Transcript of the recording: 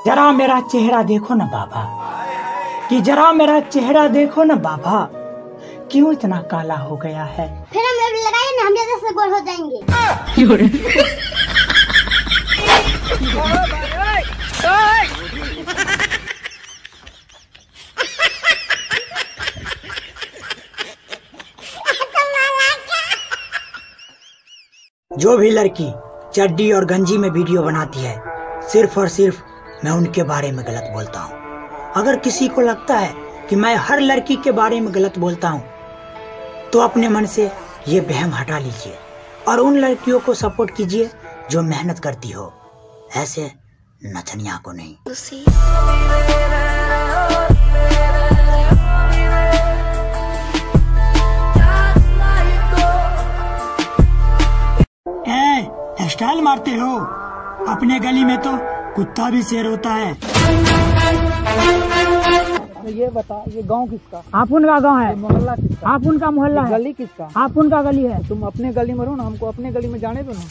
जरा मेरा चेहरा देखो ना बाबा, कि जरा मेरा चेहरा देखो ना बाबा, क्यों इतना काला हो गया है। फिर हम लोग लगाए ना, हम जैसे गोर हो जाएंगे। जो भी लड़की चड्डी और गंजी में वीडियो बनाती है, सिर्फ और सिर्फ मैं उनके बारे में गलत बोलता हूँ। अगर किसी को लगता है कि मैं हर लड़की के बारे में गलत बोलता हूँ, तो अपने मन से ये वहम हटा लीजिए और उन लड़कियों को सपोर्ट कीजिए जो मेहनत करती हो, ऐसे नचनिया को नहीं। स्टाइल मारते हो, अपने गली में तो कुत्ता भी शेर होता है। ये बता, ये गांव किसका? आप उनका गांव है। मोहल्ला किसका? आप उनका मोहल्ला है। गली किसका? आप उनका गली है। तुम अपने गली में रहो ना, हमको अपने गली में जाने दो ना।